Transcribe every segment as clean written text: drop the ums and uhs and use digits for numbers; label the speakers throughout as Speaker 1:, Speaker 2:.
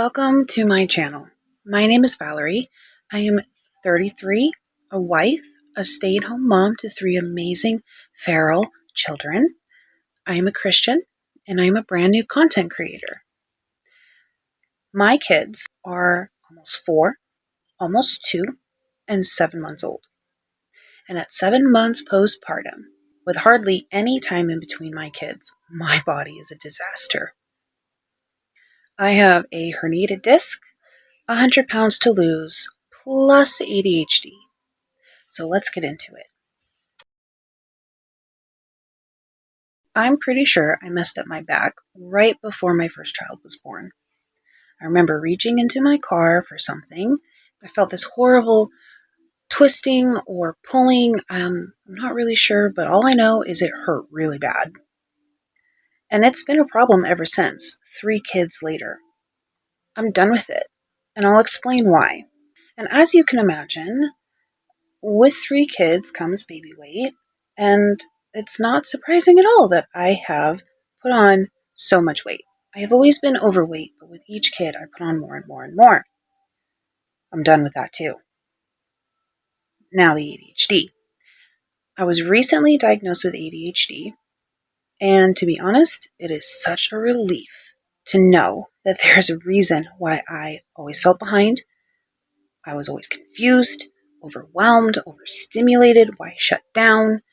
Speaker 1: Welcome to my channel. My name is Valerie. I am 33, a wife, a stay-at-home mom to 3 amazing feral children. I am a Christian, and I am a brand new content creator. My kids are almost 4, almost 2, and 7 months old. And at 7 months postpartum, with hardly any time in between my kids, my body is a disaster. I have a herniated disc, 100 pounds to lose, plus ADHD. So let's get into it. I'm pretty sure I messed up my back right before my first child was born. I remember reaching into my car for something. I felt this horrible twisting or pulling. I'm not really sure, but all I know is it hurt really bad. And it's been a problem ever since, 3 kids later. I'm done with it, and I'll explain why. And as you can imagine, with 3 kids comes baby weight, and it's not surprising at all that I have put on so much weight. I have always been overweight, but with each kid I put on more and more and more. I'm done with that too. Now the ADHD. I was recently diagnosed with ADHD, and to be honest, it is such a relief to know that there's a reason why I always felt behind. I was always confused, overwhelmed, overstimulated, why I shut down.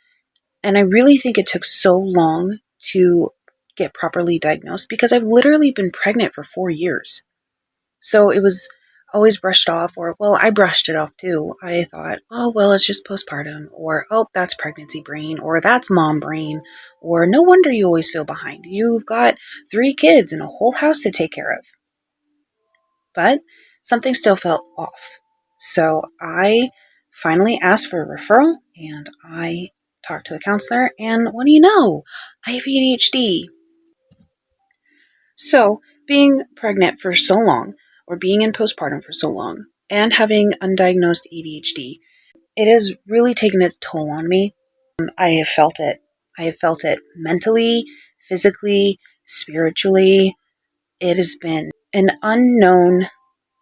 Speaker 1: And I really think it took so long to get properly diagnosed because I've literally been pregnant for 4 years. So it was always brushed off, or, well, I brushed it off too. I thought, oh, well, it's just postpartum, or, oh, that's pregnancy brain, or that's mom brain, or no wonder you always feel behind. You've got 3 kids and a whole house to take care of. But something still felt off. So I finally asked for a referral, and I talked to a counselor, and what do you know? I have ADHD. So being pregnant for so long, or being in postpartum for so long, and having undiagnosed ADHD, it has really taken its toll on me. I have felt it. I have felt it mentally, physically, spiritually. It has been an unknown,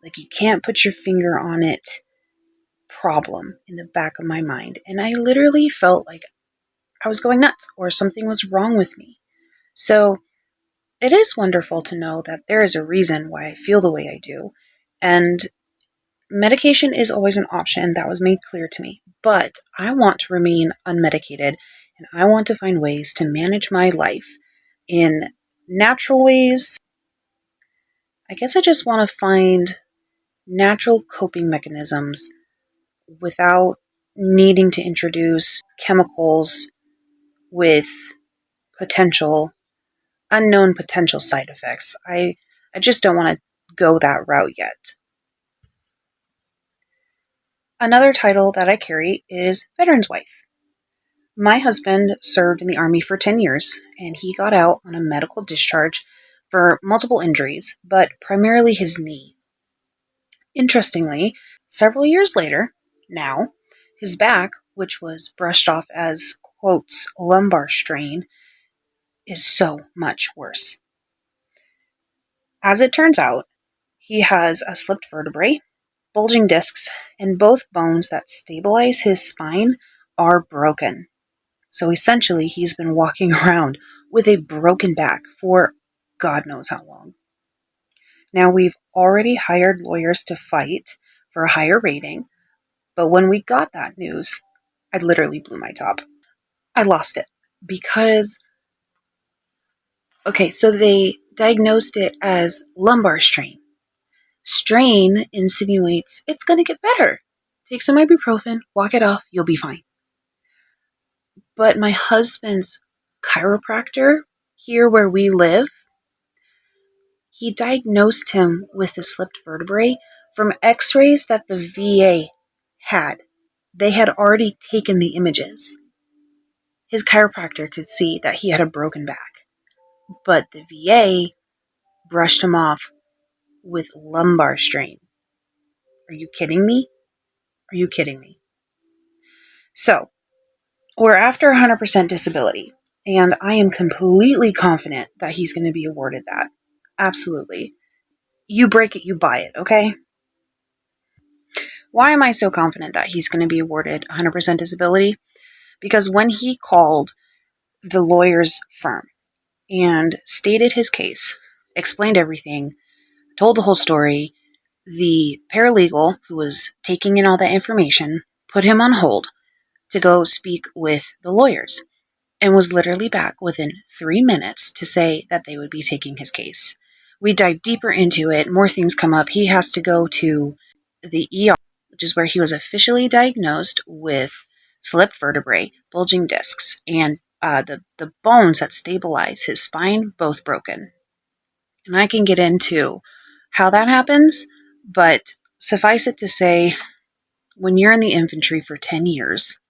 Speaker 1: like you can't put your finger on it, problem in the back of my mind. And I literally felt like I was going nuts or something was wrong with me. So it is wonderful to know that there is a reason why I feel the way I do. And medication is always an option. That was made clear to me. But I want to remain unmedicated, and I want to find ways to manage my life in natural ways. I guess I just want to find natural coping mechanisms without needing to introduce chemicals with unknown potential side effects. I just don't want to go that route yet. Another title that I carry is Veteran's Wife. My husband served in the Army for 10 years, and he got out on a medical discharge for multiple injuries, but primarily his knee. Interestingly, several years later, now, his back, which was brushed off as, quotes, lumbar strain, is so much worse. As it turns out, he has a slipped vertebrae, bulging discs, and both bones that stabilize his spine are broken. So essentially, he's been walking around with a broken back for God knows how long. Now, we've already hired lawyers to fight for a higher rating, but when we got that news, I literally blew my top. I lost it because, okay, so they diagnosed it as lumbar strain. Strain insinuates it's going to get better. Take some ibuprofen, walk it off, you'll be fine. But my husband's chiropractor here where we live, he diagnosed him with the slipped vertebrae from x-rays that the VA had. They had already taken the images. His chiropractor could see that he had a broken back, but the VA brushed him off with lumbar strain. Are you kidding me? Are you kidding me? So, we're after 100% disability, and I am completely confident that he's going to be awarded that. Absolutely. You break it, you buy it, okay? Why am I so confident that he's going to be awarded 100% disability? Because when he called the lawyer's firm and stated his case, explained everything, told the whole story, the paralegal who was taking in all that information put him on hold to go speak with the lawyers and was literally back within 3 minutes to say that they would be taking his case. We dive deeper into it, more things come up. He has to go to the ER, which is where he was officially diagnosed with slipped vertebrae, bulging discs, and the bones that stabilize his spine both broken. And I can get into how that happens, but suffice it to say, when you're in the infantry for 10 years,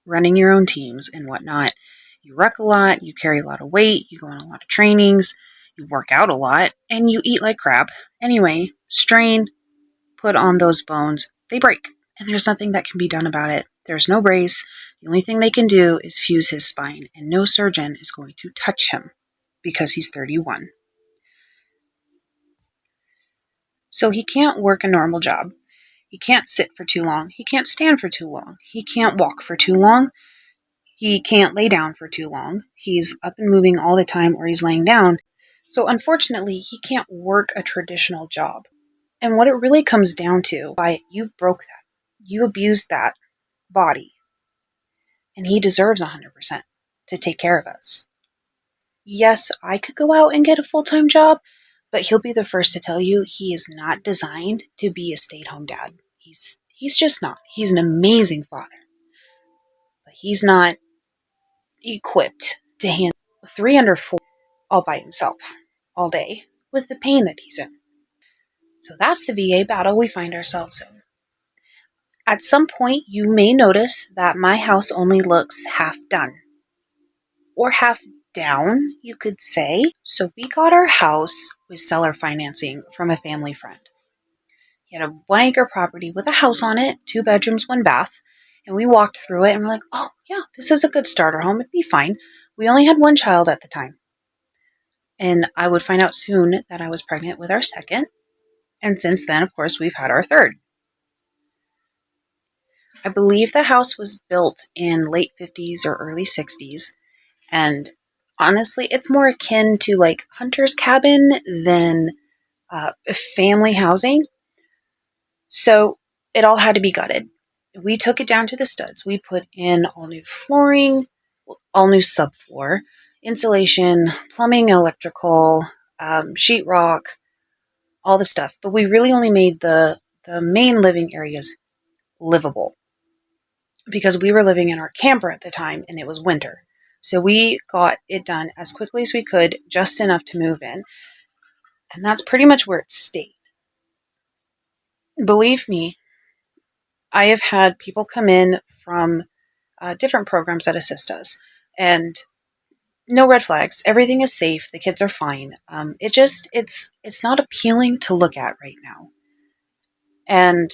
Speaker 1: running your own teams and whatnot, you wreck a lot, you carry a lot of weight, you go on a lot of trainings, you work out a lot, and you eat like crap. Anyway, strain, put on those bones, they break. And there's nothing that can be done about it. There's no brace. The only thing they can do is fuse his spine, and no surgeon is going to touch him because he's 31. So he can't work a normal job. He can't sit for too long. He can't stand for too long. He can't walk for too long. He can't lay down for too long. He's up and moving all the time or he's laying down. So unfortunately, he can't work a traditional job. And what it really comes down to, you broke that. You abused that body. And he deserves 100% to take care of us. Yes, I could go out and get a full-time job, but he'll be the first to tell you he is not designed to be a stay-at-home dad. He's just not. He's an amazing father. But he's not equipped to handle 3 under 4 all by himself all day with the pain that he's in. So that's the VA battle we find ourselves in. At some point, you may notice that my house only looks half done. Or half down, you could say. So we got our house with seller financing from a family friend. He had a 1-acre property with a house on it, 2 bedrooms, 1 bath. And we walked through it and we're like, oh yeah, this is a good starter home. It'd be fine. We only had 1 child at the time. And I would find out soon that I was pregnant with our second. And since then, of course, we've had our third. I believe the house was built in late 50s or early 60s. And honestly, it's more akin to like hunter's cabin than family housing. So it all had to be gutted. We took it down to the studs. We put in all new flooring, all new subfloor, insulation, plumbing, electrical, sheetrock, all the stuff. But we really only made the main living areas livable because we were living in our camper at the time and it was winter. So we got it done as quickly as we could, just enough to move in. And that's pretty much where it stayed. Believe me, I have had people come in from different programs that assist us. And no red flags. Everything is safe. The kids are fine. It's not appealing to look at right now. And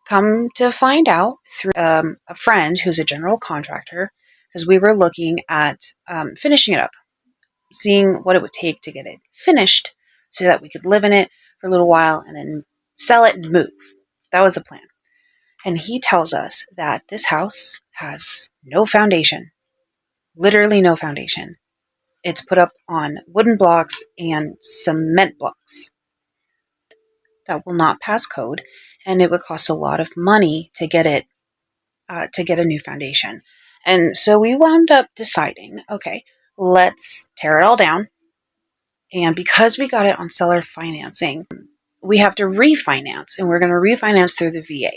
Speaker 1: come to find out through a friend who's a general contractor, because we were looking at finishing it up, seeing what it would take to get it finished so that we could live in it for a little while and then sell it and move. That was the plan. And he tells us that this house has no foundation, literally no foundation. It's put up on wooden blocks and cement blocks that will not pass code, and it would cost a lot of money to get it to get a new foundation. And so we wound up deciding, okay, let's tear it all down. And because we got it on seller financing, we have to refinance, and we're going to refinance through the VA.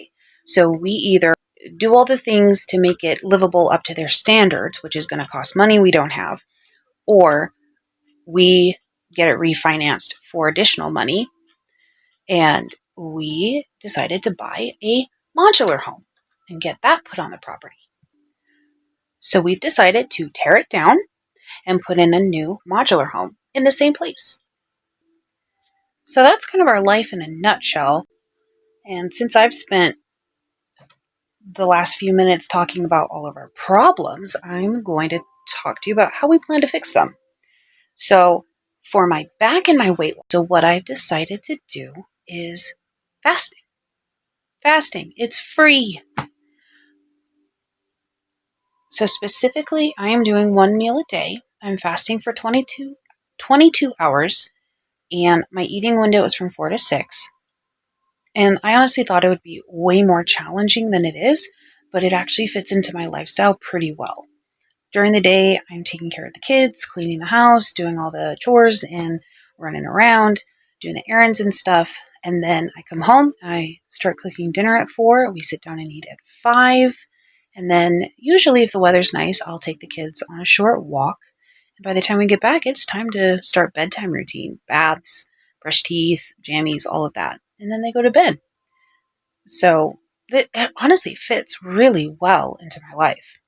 Speaker 1: So we either do all the things to make it livable up to their standards, which is going to cost money we don't have, or we get it refinanced for additional money. And we decided to buy a modular home and get that put on the property. So we've decided to tear it down and put in a new modular home in the same place. So that's kind of our life in a nutshell. And since I've spent the last few minutes talking about all of our problems, I'm going to talk to you about how we plan to fix them. So for my back and my weight loss. So what I've decided to do is fasting. Fasting. It's free. So specifically, I am doing 1 meal a day. I'm fasting for 22 hours, and my eating window is from 4 to 6. And I honestly thought it would be way more challenging than it is, but it actually fits into my lifestyle pretty well. During the day, I'm taking care of the kids, cleaning the house, doing all the chores and running around, doing the errands and stuff. And then I come home, I start cooking dinner at 4. We sit down and eat at 5. And then usually if the weather's nice, I'll take the kids on a short walk. And by the time we get back, it's time to start bedtime routine, baths, brush teeth, jammies, all of that. And then they go to bed. So it honestly fits really well into my life.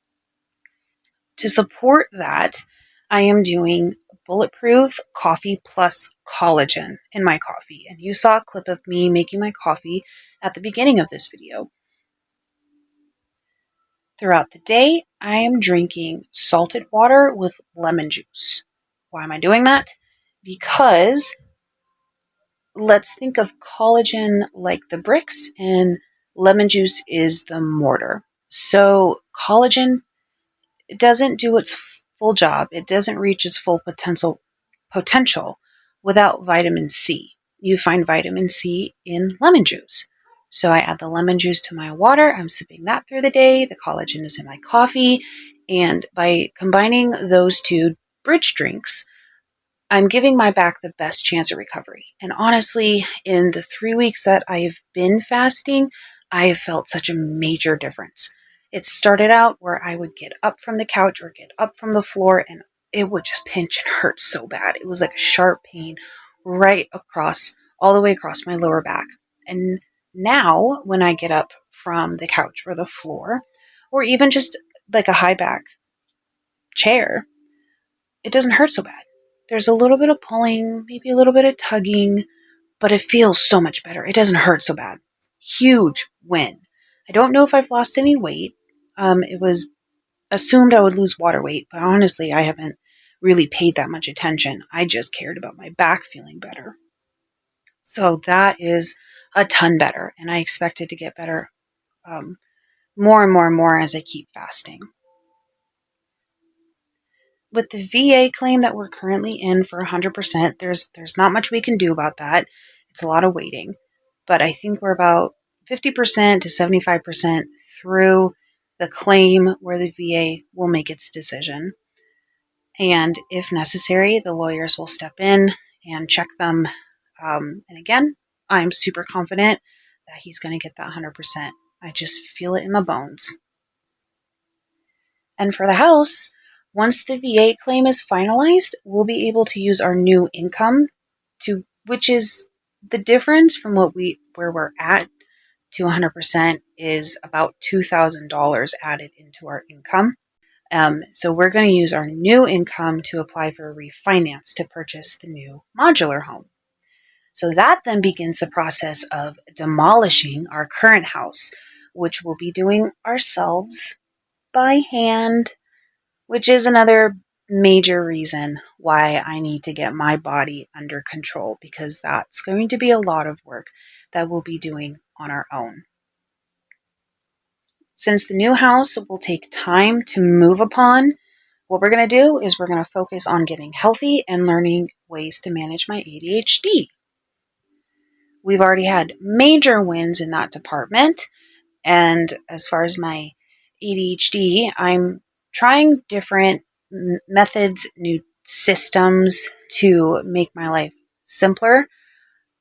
Speaker 1: To support that, I am doing bulletproof coffee plus collagen in my coffee. And you saw a clip of me making my coffee at the beginning of this video. Throughout the day, I am drinking salted water with lemon juice. Why am I doing that? Because let's think of collagen like the bricks and lemon juice is the mortar. So collagen, it doesn't do its full job. It doesn't reach its full potential without vitamin C. You find vitamin C in lemon juice. So I add the lemon juice to my water. I'm sipping that through the day. The collagen is in my coffee. And by combining those two bridge drinks, I'm giving my back the best chance of recovery. And honestly, in the 3 weeks that I've been fasting, I have felt such a major difference. It started out where I would get up from the couch or get up from the floor and it would just pinch and hurt so bad. It was like a sharp pain right across, all the way across my lower back. And now when I get up from the couch or the floor, or even just like a high back chair, it doesn't hurt so bad. There's a little bit of pulling, maybe a little bit of tugging, but it feels so much better. It doesn't hurt so bad. Huge win. I don't know if I've lost any weight. It was assumed I would lose water weight, but honestly, I haven't really paid that much attention. I just cared about my back feeling better. So that is a ton better, and I expect it to get better more and more and more as I keep fasting. With the VA claim that we're currently in for 100%, there's not much we can do about that. It's a lot of waiting. But I think we're about 50% to 75% through the claim where the VA will make its decision. And if necessary, the lawyers will step in and check them. And again, I'm super confident that he's going to get that 100%. I just feel it in my bones. And for the house, once the VA claim is finalized, we'll be able to use our new income which is the difference from where we're at to 100% is about $2,000 added into our income. So we're going to use our new income to apply for a refinance to purchase the new modular home. So that then begins the process of demolishing our current house, which we'll be doing ourselves by hand, which is another major reason why I need to get my body under control, because that's going to be a lot of work that we'll be doing on our own. Since the new house will take time to move upon, what we're going to do is we're going to focus on getting healthy and learning ways to manage my ADHD. We've already had major wins in that department. And as far as my ADHD, I'm trying different methods, new systems to make my life simpler.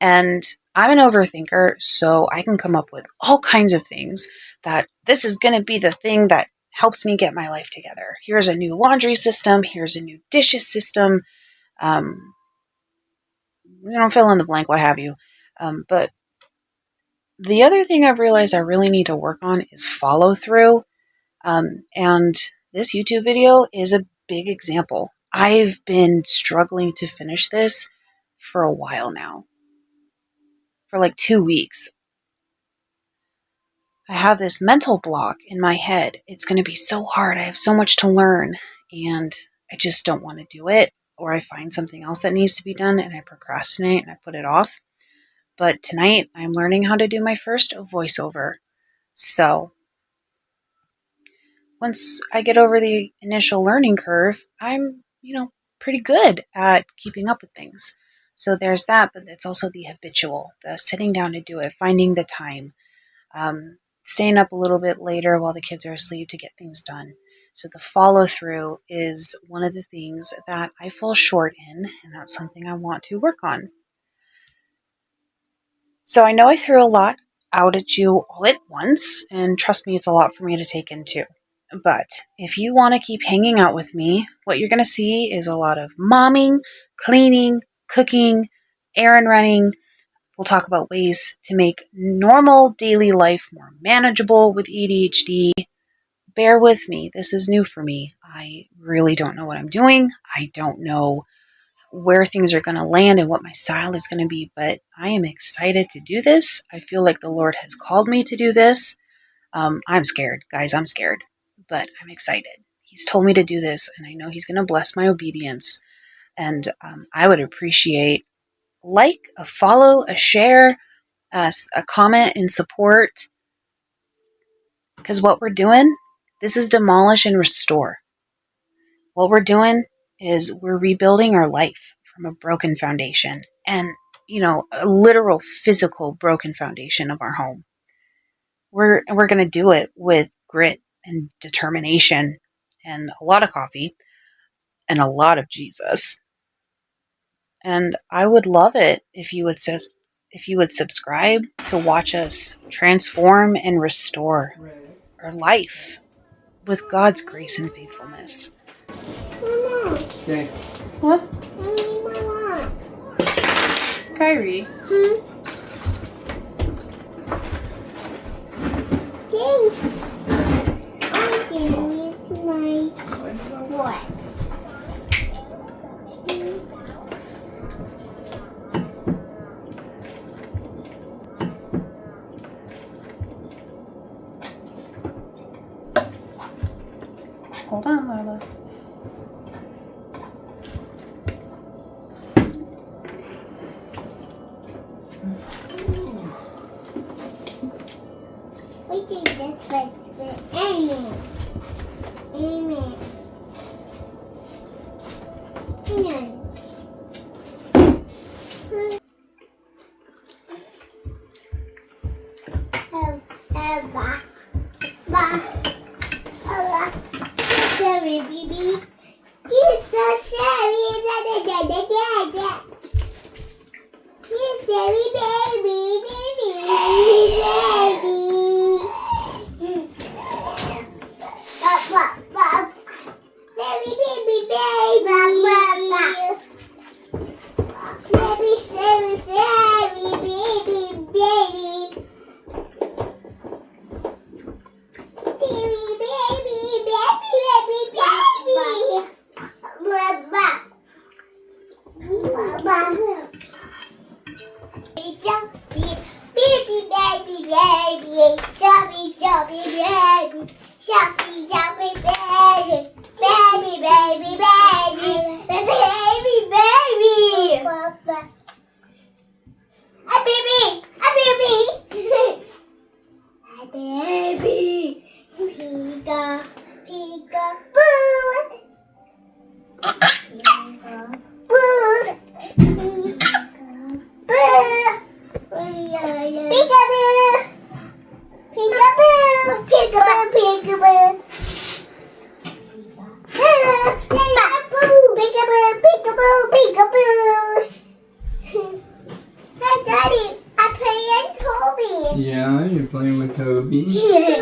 Speaker 1: And I'm an overthinker, so I can come up with all kinds of things that this is going to be the thing that helps me get my life together. Here's a new laundry system. Here's a new dishes system. Fill in the blank, what have you. But the other thing I've realized I really need to work on is follow through. And this YouTube video is a big example. I've been struggling to finish this for a while now. For like 2 weeks. I have this mental block in my head. It's going to be so hard. I have so much to learn and I just don't want to do it. or I find something else that needs to be done and I procrastinate and I put it off. But tonight I'm learning how to do my first voiceover. So once I get over the initial learning curve, I'm, pretty good at keeping up with things. So there's that, but it's also the habitual, the sitting down to do it, finding the time, staying up a little bit later while the kids are asleep to get things done. So the follow through is one of the things that I fall short in, and that's something I want to work on. So I know I threw a lot out at you all at once, and trust me, it's a lot for me to take in too. But if you want to keep hanging out with me, what you're going to see is a lot of momming, cleaning, cooking, errand running. We'll talk about ways to make normal daily life more manageable with ADHD. Bear with me. This is new for me. I really don't know what I'm doing. I don't know where things are going to land and what my style is going to be, but I am excited to do this. I feel like the Lord has called me to do this. I'm scared, guys. I'm scared, but I'm excited. He's told me to do this, and I know He's going to bless my obedience. And I would appreciate a follow, a share, a comment in support, because what we're doing, this is demolish and restore. What we're doing is we're rebuilding our life from a broken foundation, and a literal physical broken foundation of our home. We're going to do it with grit and determination and a lot of coffee and a lot of Jesus. And I would love it if you would subscribe to watch us transform and restore our life with God's grace and faithfulness.
Speaker 2: Mama.
Speaker 3: Okay.
Speaker 1: What?
Speaker 2: Mama.
Speaker 1: Kyrie.
Speaker 2: Thanks. I can use my what?
Speaker 1: Hold on, Lila.
Speaker 2: We did this for Amen. Amen. Amen. Sorry, baby. You're so sorry. You're sorry, baby. Sorry, baby. Baby, Pika, Pika, boo. Pika, boo. Peekaboo! Peekaboo! Peekaboo! Peekaboo! Peekaboo! Peekaboo! Peekaboo! Hi, Daddy. I'm playing Toby.
Speaker 3: Yeah, you're playing with Toby.
Speaker 2: Yeah.